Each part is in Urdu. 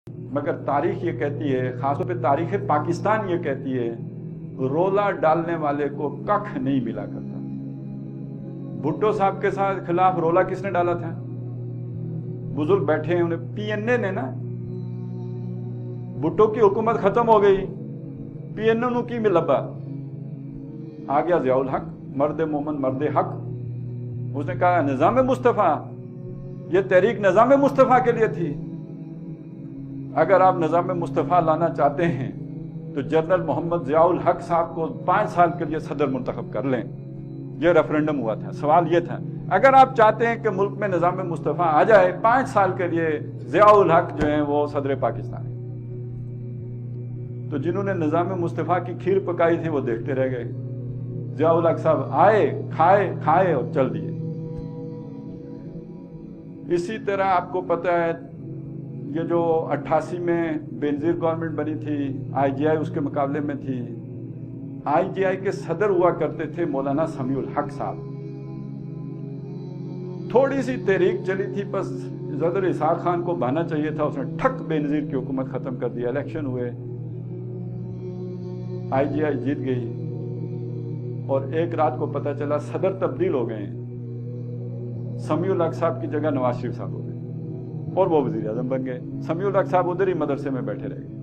مگر تاریخ یہ کہتی ہے، خاص طور پہ تاریخ پاکستان یہ کہتی ہے، رولا ڈالنے والے کو ککھ نہیں ملا کرتا۔ بھٹو صاحب کے ساتھ خلاف رولا کس نے ڈالا تھا؟ بزرگ بیٹھے ہیں، انہیں پی این اے نے نا۔ بھٹو کی حکومت ختم ہو گئی، پی این اے کی ملبا آ گیا ضیاء الحق، مرد مومن مرد حق۔ اس نے کہا نظام مصطفیٰ، یہ تحریک نظام مصطفیٰ کے لیے تھی، اگر آپ نظام مصطفیٰ لانا چاہتے ہیں تو جنرل محمد ضیاء الحق صاحب کو 5 سال کے لیے صدر منتخب کر لیں۔ یہ ریفرنڈم ہوا تھا، سوال یہ تھا اگر آپ چاہتے ہیں کہ ملک میں نظام مصطفیٰ آ جائے 5 سال کے لیے ضیاء الحق جو ہیں وہ صدر پاکستان ہے۔ تو جنہوں نے نظام مصطفیٰ کی کھیر پکائی تھی وہ دیکھتے رہ گئے، ضیاء الحق صاحب آئے، کھائے اور چل دیے۔ اسی طرح آپ کو پتہ ہے یہ جو 88 میں بے نظیر گورنمنٹ بنی تھی، آئی جی آئی اس کے مقابلے میں تھی، آئی جی آئی کے صدر ہوا کرتے تھے مولانا سمیع الحق صاحب۔ تھوڑی سی تحریک چلی تھی، بس صدر اسحاق خان کو بہانا چاہیے تھا، اس نے ٹھک بے نظیر کی حکومت ختم کر دیا۔ الیکشن ہوئے، آئی جی آئی جیت گئی، اور ایک رات کو پتہ چلا صدر تبدیل ہو گئے ہیں، سمیع الحق صاحب کی جگہ نواز شریف صاحب ہو گئے اور وہ وزیر اعظم بن گئے۔ سمیع الحق صاحب ادھر ہی مدرسے میں بیٹھے رہ گئے۔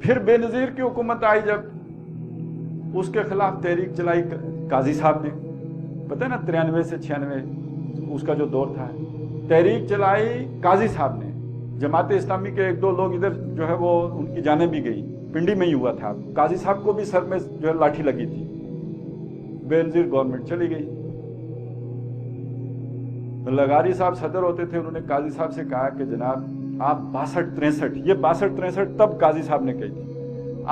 پھر بے نظیر کی حکومت آئی، جب اس کے خلاف تحریک چلائی قاضی صاحب نے، پتہ ہے نا 93 سے 96 اس کا جو دور تھا، تحریک چلائی قاضی صاحب نے۔ جماعت اسلامی کے 1-2 لوگ ادھر جو ہے وہ ان کی جانیں بھی گئی، پنڈی میں ہی ہوا تھا، قاضی صاحب کو بھی سر میں جو ہے لاٹھی لگی تھی۔ بے نظیر گورنمنٹ چلی گئی، لغاری صاحب صدر ہوتے تھے، انہوں نے قاضی صاحب سے کہا کہ جناب آپ 62-63، یہ 62-63 تب قاضی صاحب نے کہی تھی،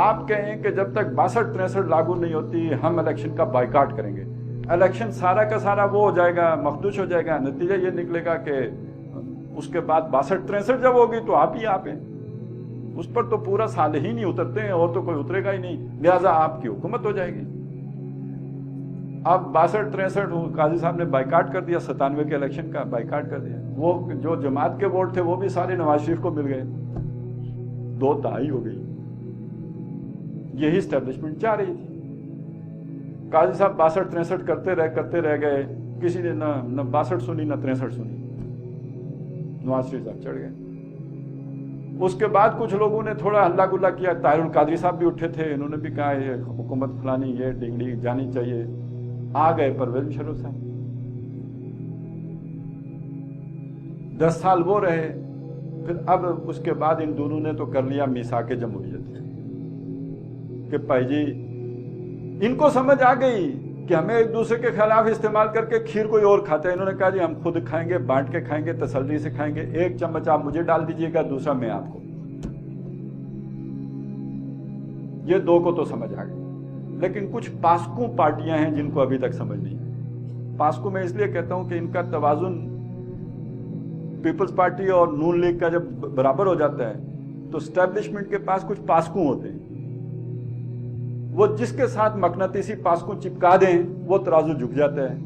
آپ کہیں کہ جب تک 62-63 لاگو نہیں ہوتی ہم الیکشن کا بائیکاٹ کریں گے، الیکشن سارا کا سارا وہ ہو جائے گا، مخدوش ہو جائے گا، نتیجہ یہ نکلے گا کہ اس کے بعد 62-63 جب ہوگی تو آپ ہی آپ ہیں، اس پر تو پورا سال ہی نہیں اترتے ہیں اور تو کوئی اترے گا ہی نہیں، لہٰذا آپ کی حکومت ہو جائے گی۔ اب 62-63 قاضی صاحب نے بائیکاٹ کر دیا، 97 کے الیکشن کا بائیکاٹ کر دیا۔ وہ جو جماعت کے ووٹ تھے وہ بھی سارے نواز شریف کو مل گئے، 2-2 ہو گئی۔ یہی اسٹیبلشمنٹ چاہ رہی تھی۔ قاضی صاحب 62-63 کرتے رہ گئے، کسی نے نہ 62 سنی نہ 63 سنی، نواز شریف صاحب چڑھ گئے۔ اس کے بعد کچھ لوگوں نے تھوڑا ہلہ گلا کیا، طاہر القادری صاحب بھی اٹھے تھے، انہوں نے بھی کہا یہ حکومت فلانی یہ ڈنگڑی جانی چاہیے۔ آ گئے پرویز مشرف صاحب، 10 سال وہ رہے، پھر اب اس کے بعد ان دونوں نے تو کر لیا میثاق جمہوریت کہ بھائی جی ان کو سمجھ آ گئی کہ ہمیں ایک دوسرے کے خلاف استعمال کر کے کھیر کوئی اور کھاتا ہے۔ انہوں نے کہا جی ہم خود کھائیں گے، بانٹ کے کھائیں گے، تسلی سے کھائیں گے، 1 چمچ آپ مجھے ڈال دیجئے گا، دوسرا میں آپ کو۔ یہ 2 کو تو سمجھ آ گئی، لیکن کچھ پاسکوں پارٹیاں ہیں جن کو ابھی تک سمجھ نہیں آئی۔ پاسکوں میں اس لیے کہتا ہوں کہ ان کا توازن پیپلز پارٹی اور نون لیگ کا جب برابر ہو جاتا ہے تو اسٹیبلشمنٹ کے پاس کچھ پاسکوں ہوتے ہیں، وہ جس کے ساتھ مقناطیسی پاسکوں چپکا دیں وہ ترازو جھک جاتا ہے،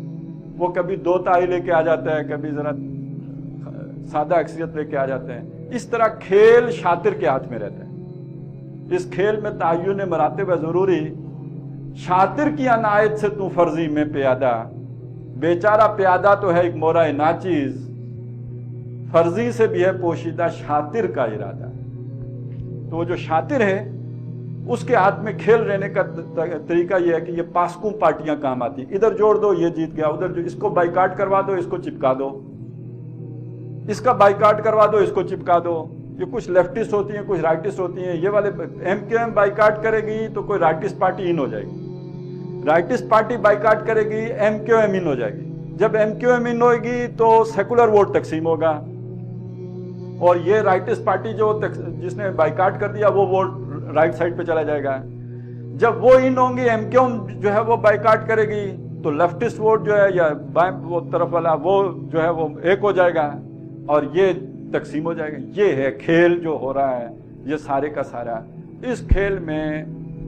وہ کبھی 2 تائی لے کے آ جاتا ہے، کبھی ذرا سادہ اکثریت لے کے آ جاتا ہے۔ اس طرح کھیل شاطر کے ہاتھ میں رہتا ہے، اس کھیل میں تعین مراتب ہے ضروری، شاطر کی عنایت سے تو فرضی میں پیادہ، بیچارہ پیادہ تو ہے ایک مورا ناچیز، فرضی سے بھی ہے پوشیدہ شاطر کا ارادہ۔ تو وہ جو شاطر ہے اس کے ہاتھ میں کھیل رہنے کا طریقہ یہ ہے کہ یہ پاسکوں پارٹیاں کام آتی، ادھر جوڑ دو یہ جیت گیا، ادھر جو اس کو بائیکاٹ کروا دو اس کو چپکا دو، اس کا بائیکاٹ کروا دو اس کو چپکا دو۔ یہ کچھ لیفٹسٹ ہوتی ہیں کچھ رائٹسٹ ہوتی ہیں، یہ والے ایم کیو ایم بائیکاٹ کرے گی تو کوئی رائٹسٹ پارٹی ان ہو جائے گی، رائٹسٹ پارٹی بائیکاٹ کرے گی ایم کیو ایم ان ہو جائے گی، جب ایم کیو ایم ان ہوئے گی تو سیکولر ووٹ تقسیم ہوگا، اور یہ رائٹسٹ پارٹی جو جس نے بائیکاٹ کر دیا وہ ووٹ رائٹ سائڈ پہ چلا جائے گا۔ جب وہ ان ہوں گی ایم کیو ایم جو ہے وہ بائیکاٹ کرے گی تو لیفٹسٹ ووٹ جو ہے یا بائیں وہ طرف والا وہ جو ہے وہ ایک ہو جائے گا اور یہ تقسیم ہو جائے گا۔ یہ ہے کھیل جو ہو رہا ہے، یہ سارے کا سارا۔ اس کھیل میں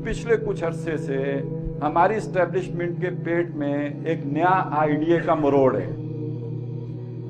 پچھلے کچھ عرصے سے ہماری اسٹیبلشمنٹ کے پیٹ میں ایک نیا آئیڈیا کا مروڑ ہے،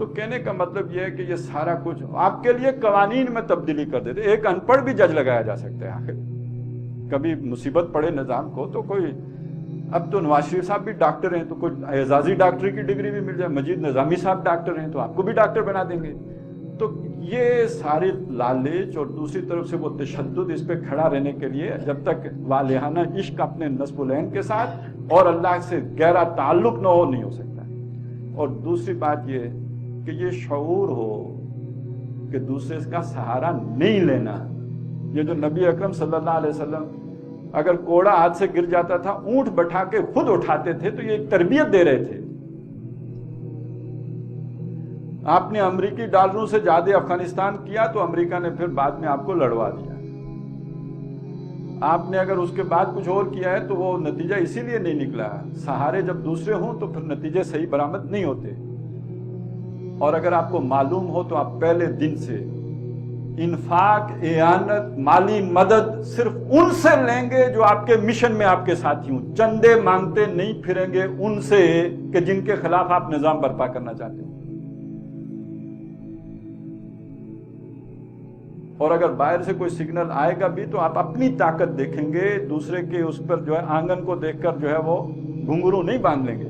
تو کہنے کا مطلب یہ ہے کہ یہ سارا کچھ آپ کے لیے قوانین میں تبدیلی کر دیتے. ایک ان پڑھ بھی جج لگایا جا سکتا ہے. آخر کبھی مصیبت پڑے نظام کو تو کوئی, اب تو نواز شریف صاحب بھی ڈاکٹر ہیں تو کوئی اعزازی ڈاکٹری کی ڈگری بھی مل جائے, مجید نظامی صاحب ڈاکٹر ہیں تو آپ کو بھی ڈاکٹر بنا دیں گے. تو یہ سارے لالچ اور دوسری طرف سے وہ تشدد اس پہ کھڑا رہنے کے لیے جب تک والہانہ عشق اپنے نصب العین کے ساتھ اور اللہ سے گہرا تعلق نہ ہو نہیں ہو سکتا. اور دوسری بات یہ کہ یہ شعور ہو کہ دوسرے کا سہارا نہیں لینا. یہ جو نبی اکرم صلی اللہ علیہ وسلم اگر کوڑا ہاتھ سے گر جاتا تھا اونٹ بٹھا کے خود اٹھاتے تھے تو یہ ایک تربیت دے رہے تھے. آپ نے امریکی ڈالروں سے زیادہ افغانستان کیا تو امریکہ نے پھر بعد میں آپ کو لڑوا دیا. آپ نے اگر اس کے بعد کچھ اور کیا ہے تو وہ نتیجہ اسی لیے نہیں نکلا. سہارے جب دوسرے ہوں تو پھر نتیجے صحیح برآمد نہیں ہوتے. اور اگر آپ کو معلوم ہو تو آپ پہلے دن سے انفاق, اعانت, مالی مدد صرف ان سے لیں گے جو آپ کے مشن میں آپ کے ساتھی ہوں. چندے مانگتے نہیں پھریں گے ان سے کہ جن کے خلاف آپ نظام برپا کرنا چاہتے ہیں. اور اگر باہر سے کوئی سگنل آئے گا بھی تو آپ اپنی طاقت دیکھیں گے, دوسرے کے اس پر جو ہے آنگن کو دیکھ کر جو ہے وہ گھنگرو نہیں باندھ لیں گے.